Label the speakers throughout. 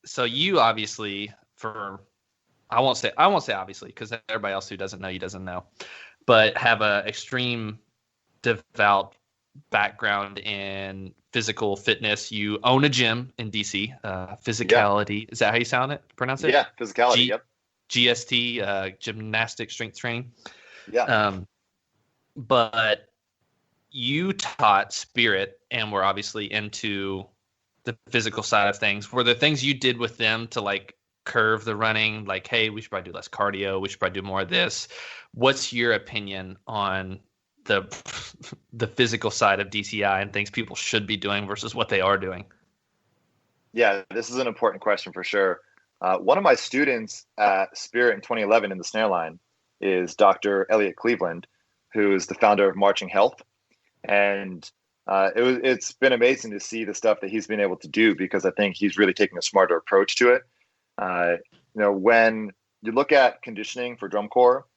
Speaker 1: so you obviously I won't say obviously because everybody else who doesn't know you doesn't know, but have a extreme devout background in physical fitness. You own a gym in DC. Physicality, Is that how you pronounce it?
Speaker 2: Yeah, physicality. Yep.
Speaker 1: GST, gymnastic strength training.
Speaker 2: Yeah.
Speaker 1: But you taught spirit and were obviously into the physical side of things. Were there things you did with them to like curve the running? Like, hey, we should probably do less cardio. We should probably do more of this. What's your opinion on the physical side of DCI and things people should be doing versus what they are doing?
Speaker 2: Yeah, this is an important question for sure. One of my students at Spirit in 2011 in the snare line is Dr. Elliot Cleveland, who is the founder of Marching Health. And it's been amazing to see the stuff that he's been able to do, because I think he's really taking a smarter approach to it. When you look at conditioning for drum corps,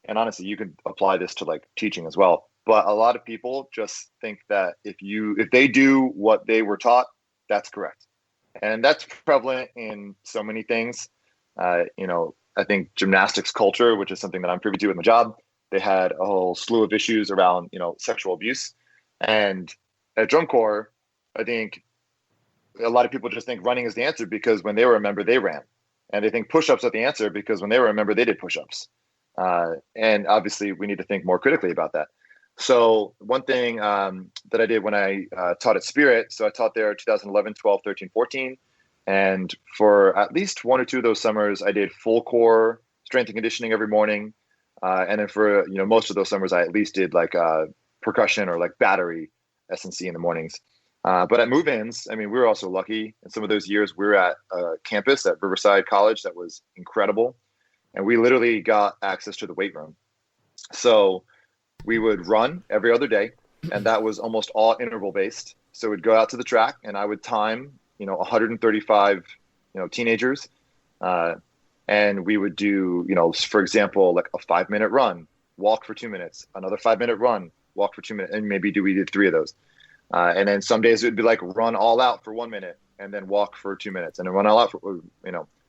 Speaker 2: and honestly, you can apply this to like teaching as well. But a lot of people just think that if they do what they were taught, that's correct. And that's prevalent in so many things. I think gymnastics culture, which is something that I'm privy to in my job, they had a whole slew of issues around, sexual abuse. And at drum corps, I think a lot of people just think running is the answer because when they were a member, they ran. And they think push-ups are the answer because when they were a member, they did push-ups. And obviously, we need to think more critically about that. So one thing that I did when I taught at Spirit, so I taught there 2011, 12, 13, 14. And for at least one or two of those summers, I did full core strength and conditioning every morning. And then for most of those summers, I at least did like percussion or like battery S&C in the mornings. But at move-ins, I mean, we were also lucky. In some of those years, we were at a campus at Riverside College that was incredible. And we literally got access to the weight room. So we would run every other day, and that was almost all interval based. So we'd go out to the track and I would time, 135, teenagers. And we would do, for example, like a 5-minute run, walk for 2 minutes, another 5-minute run, walk for 2 minutes. And maybe we did 3 of those. And then some days it would be like run all out for 1 minute and then walk for 2 minutes and then run all out for,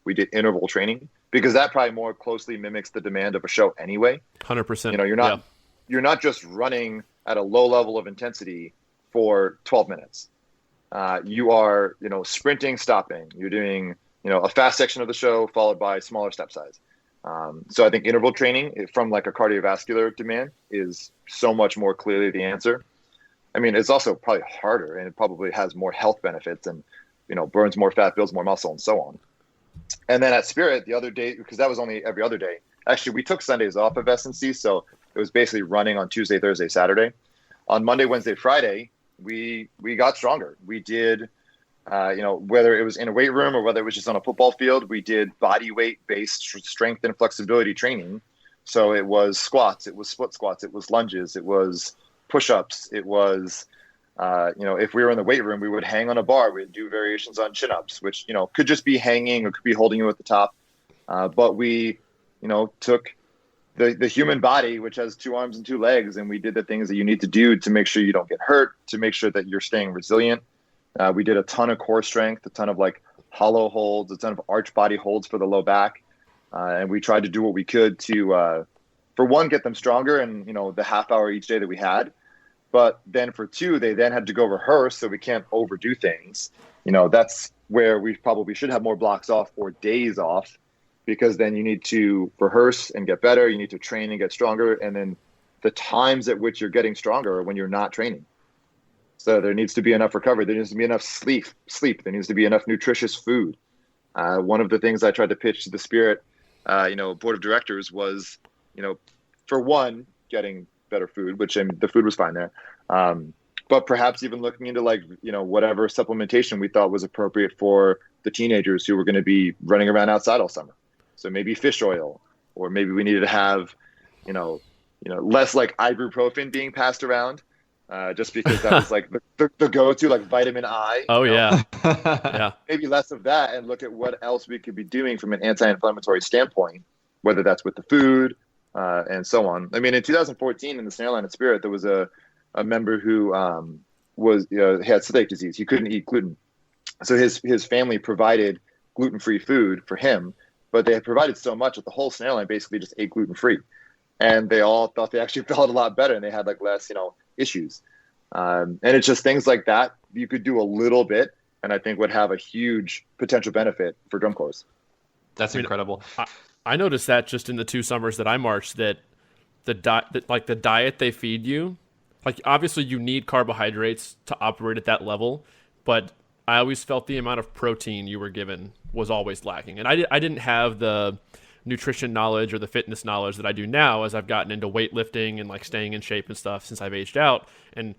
Speaker 2: we did interval training because that probably more closely mimics the demand of a show anyway.
Speaker 3: 100%.
Speaker 2: You're not just running at a low level of intensity for 12 minutes. You are, sprinting, stopping. You're doing, a fast section of the show followed by smaller step size. So I think interval training from like a cardiovascular demand is so much more clearly the answer. I mean, it's also probably harder and it probably has more health benefits and, burns more fat, builds more muscle and so on. And then at Spirit the other day, because that was only every other day, actually we took Sundays off of S&C. So it was basically running on Tuesday, Thursday, Saturday. On Monday, Wednesday, Friday, we got stronger. We did, whether it was in a weight room or whether it was just on a football field, we did body weight based strength and flexibility training. So it was squats, it was split squats, it was lunges, it was push-ups, it was, if we were in the weight room, we would hang on a bar. We'd do variations on chin-ups, which, could just be hanging or could be holding you at the top. But we, took the human body, which has 2 arms and 2 legs, and we did the things that you need to do to make sure you don't get hurt, to make sure that you're staying resilient. We did a ton of core strength, a ton of like hollow holds, a ton of arch body holds for the low back. And we tried to do what we could to, for one, get them stronger and, the half hour each day that we had. But then for 2, they then had to go rehearse, so we can't overdo things. That's where we probably should have more blocks off or days off, because then you need to rehearse and get better. You need to train and get stronger. And then the times at which you're getting stronger are when you're not training. So there needs to be enough recovery. There needs to be enough sleep. There needs to be enough nutritious food. One of the things I tried to pitch to the Spirit, board of directors was, for one, getting better food, which the food was fine there. But perhaps even looking into like, whatever supplementation we thought was appropriate for the teenagers who were going to be running around outside all summer. So maybe fish oil, or maybe we needed to have, less like ibuprofen being passed around, just because that was like the go-to, like vitamin I.
Speaker 3: Oh, yeah. Yeah.
Speaker 2: Maybe less of that and look at what else we could be doing from an anti-inflammatory standpoint, whether that's with the food and so on. I mean, in 2014 in the snare line at Spirit, there was a member who he had celiac disease. He couldn't eat gluten. So his family provided gluten-free food for him, but they had provided so much that the whole snail line basically just ate gluten-free. And they all thought they actually felt a lot better and they had like less, issues. And it's just things like that you could do a little bit, and I think would have a huge potential benefit for drum corps.
Speaker 1: That's incredible.
Speaker 3: I noticed that just in the 2 summers that I marched, that the diet they feed you, like obviously you need carbohydrates to operate at that level, but I always felt the amount of protein you were given was always lacking. And I didn't have the nutrition knowledge or the fitness knowledge that I do now as I've gotten into weightlifting and like staying in shape and stuff since I've aged out. And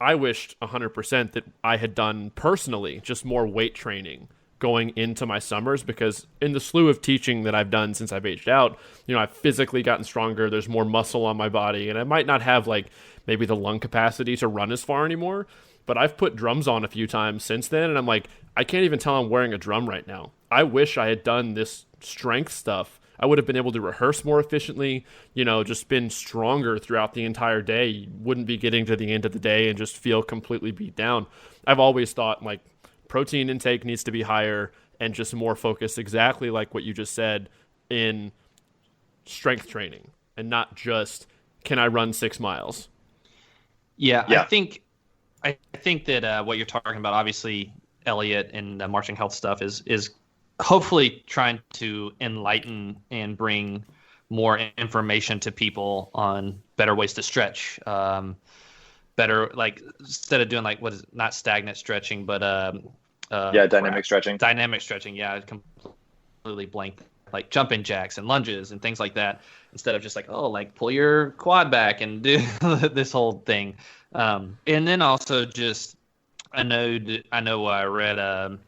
Speaker 3: I wished 100% that I had done personally just more weight training going into my summers, because in the slew of teaching that I've done since I've aged out, I've physically gotten stronger. There's more muscle on my body, and I might not have like maybe the lung capacity to run as far anymore, but I've put drums on a few times since then, and I'm like, I can't even tell I'm wearing a drum right now. I wish I had done this strength stuff. I would have been able to rehearse more efficiently, just been stronger throughout the entire day. You wouldn't be getting to the end of the day and just feel completely beat down. I've always thought like protein intake needs to be higher and just more focused, exactly like what you just said, in strength training and not just, can I run 6 miles?
Speaker 1: Yeah. I think that what you're talking about, obviously, Elliot, and the marching health stuff is hopefully trying to enlighten and bring more information to people on better ways to stretch. Better, like, instead of doing like, what is it, not stagnant stretching, but
Speaker 2: dynamic stretching.
Speaker 1: Dynamic stretching, yeah, I completely blanked. Like jumping jacks and lunges and things like that, instead of just like, pull your quad back and do this whole thing. And then also just, I know I read an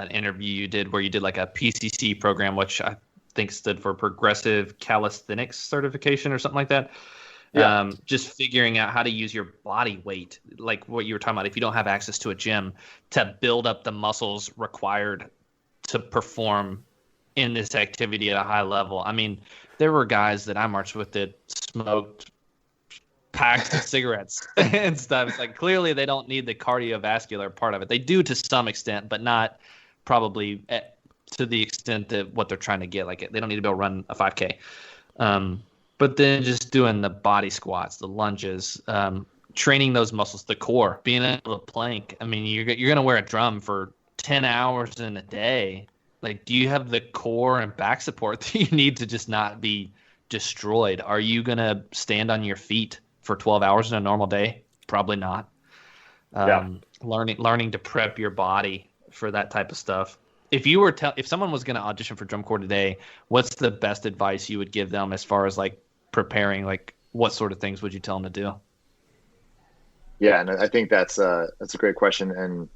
Speaker 1: interview you did where you did like a PCC program, which I think stood for Progressive Calisthenics Certification or something like that. Yeah. Just figuring out how to use your body weight, like what you were talking about, if you don't have access to a gym, to build up the muscles required to perform in this activity at a high level. I mean, there were guys that I marched with that smoked packs of cigarettes and stuff. It's like, clearly they don't need the cardiovascular part of it. They do to some extent, but not probably to the extent that what they're trying to get. Like, they don't need to be able to run a 5K. But then just doing the body squats, the lunges, training those muscles, the core, being able to plank. I mean, you're going to wear a drum for 10 hours in a day. Like, do you have the core and back support that you need to just not be destroyed? Are you going to stand on your feet for 12 hours in a normal day? Probably not. Learning to prep your body for that type of stuff. If you were if someone was going to audition for drum corps today, what's the best advice you would give them as far as like preparing? Like, what sort of things would you tell them to do?
Speaker 2: Yeah, and I think that's a great question. And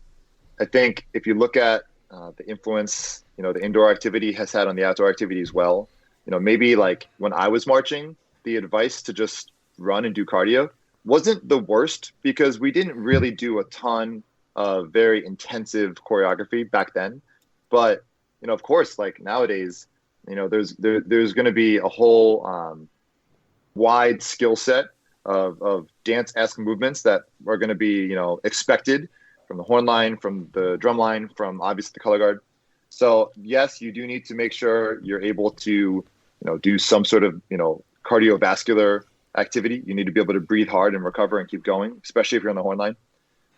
Speaker 2: I think if you look at the influence, the indoor activity has had on the outdoor activity as well. Maybe like when I was marching, the advice to just run and do cardio wasn't the worst, because we didn't really do a ton of very intensive choreography back then. But, of course, like nowadays, there's going to be a whole wide skill set of dance-esque movements that are going to be, expected from the horn line, from the drum line, from obviously the color guard. So yes, you do need to make sure you're able to, do some sort of, cardiovascular activity. You need to be able to breathe hard and recover and keep going, especially if you're on the horn line.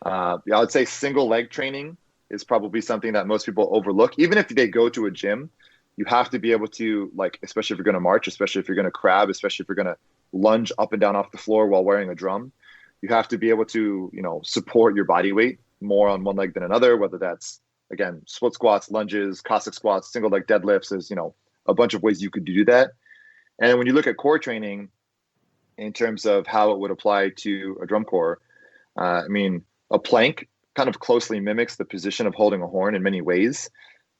Speaker 2: I would say single leg training is probably something that most people overlook. Even if they go to a gym, you have to be able to, like, especially if you're going to march, especially if you're going to crab, especially if you're going to lunge up and down off the floor while wearing a drum, you have to be able to, support your body weight more on one leg than another, whether that's, again, split squats, lunges, Cossack squats, single leg deadlifts. There's, a bunch of ways you could do that. And when you look at core training in terms of how it would apply to a drum corps, I mean, a plank kind of closely mimics the position of holding a horn in many ways.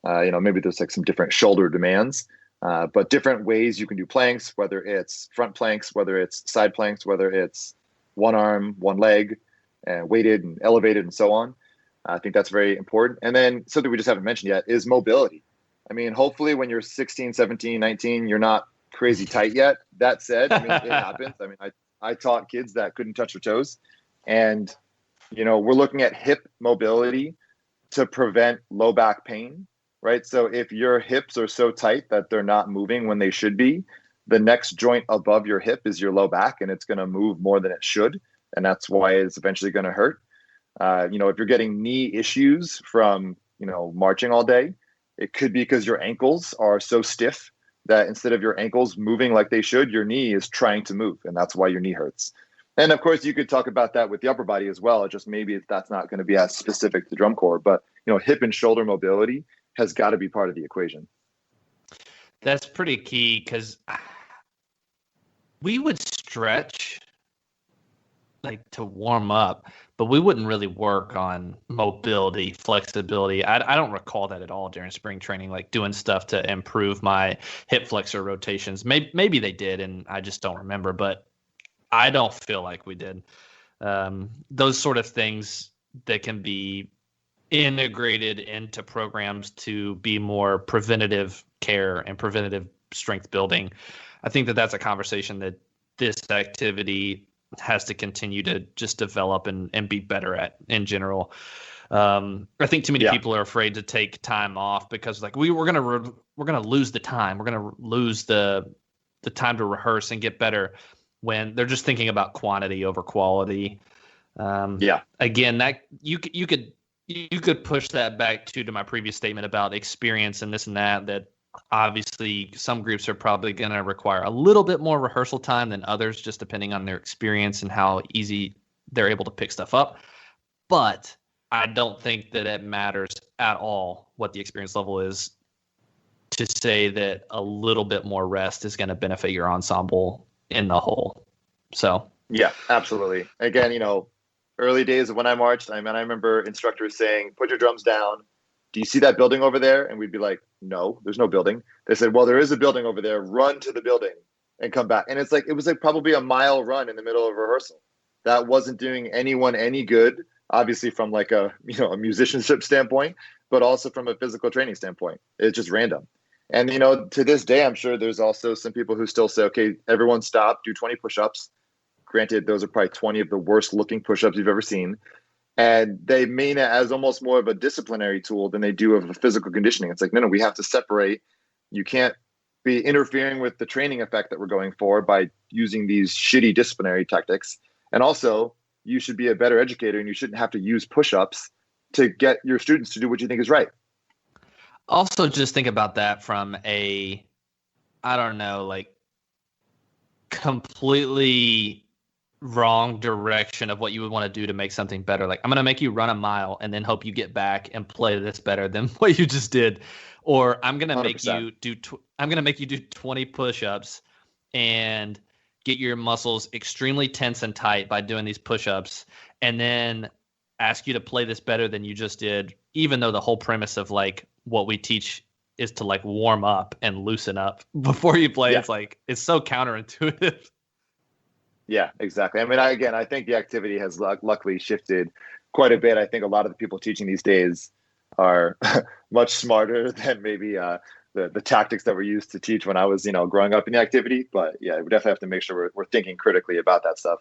Speaker 2: Maybe there's like some different shoulder demands, but different ways you can do planks, whether it's front planks, whether it's side planks, whether it's one arm, one leg, and weighted and elevated and so on. I think that's very important. And then something we just haven't mentioned yet is mobility. I mean, hopefully when you're 16, 17, 19, you're not crazy tight yet. That said, I mean, it happens. I mean, I taught kids that couldn't touch their toes, and we're looking at hip mobility to prevent low back pain right? So if your hips are so tight that they're not moving when they should be, the next joint above your hip is your low back, and it's going to move more than it should. And that's why it's eventually going to hurt. If you're getting knee issues from, marching all day, it could be because your ankles are so stiff that instead of your ankles moving like they should, your knee is trying to move. And that's why your knee hurts. And of course, you could talk about that with the upper body as well. Just maybe that's not going to be as specific to drum corps, but hip and shoulder mobility has got to be part of the equation.
Speaker 1: That's pretty key, because we would stretch like to warm up, but we wouldn't really work on mobility, flexibility. I don't recall that at all during spring training, like doing stuff to improve my hip flexor rotations. Maybe they did, and I just don't remember, but I don't feel like we did. Those sort of things that can be integrated into programs to be more preventative care and preventative strength building. I think that that's a conversation that this activity has to continue to just develop and be better at in general. I think too many people are afraid to take time off because like we're gonna lose the time. We're gonna lose the time to rehearse and get better when they're just thinking about quantity over quality. Again, that you could push that back to my previous statement about experience and this and that obviously some groups are probably going to require a little bit more rehearsal time than others, just depending on their experience and how easy they're able to pick stuff up. But I don't think that it matters at all what the experience level is to say that a little bit more rest is going to benefit your ensemble in the whole. So
Speaker 2: yeah, absolutely. Again, early days of when I marched, I remember instructors saying, put your drums down. Do you see that building over there? And we'd be like, no, there's no building. They said, well, there is a building over there. Run to the building and come back. And it was like probably a mile run in the middle of rehearsal. That wasn't doing anyone any good, obviously from like a musicianship standpoint, but also from a physical training standpoint. It's just random. And, to this day, I'm sure there's also some people who still say, okay, everyone stop, do 20 push-ups. Granted, those are probably 20 of the worst looking push-ups you've ever seen. And they mean it as almost more of a disciplinary tool than they do of a physical conditioning. It's like, no, we have to separate. You can't be interfering with the training effect that we're going for by using these shitty disciplinary tactics. And also, you should be a better educator and you shouldn't have to use push-ups to get your students to do what you think is right.
Speaker 1: Also, just think about that from completely wrong direction of what you would want to do to make something better. Like, I'm going to make you run a mile and then hope you get back and play this better than what you just did. Or I'm going to make you do 20 push-ups and get your muscles extremely tense and tight by doing these push-ups, and then ask you to play this better than you just did, even though the whole premise of like what we teach is to like warm up and loosen up before you play. Yeah. It's so counterintuitive.
Speaker 2: Yeah, exactly. I think the activity has luckily shifted quite a bit. I think a lot of the people teaching these days are much smarter than maybe the tactics that were used to teach when I was, growing up in the activity. But yeah, we definitely have to make sure we're thinking critically about that stuff.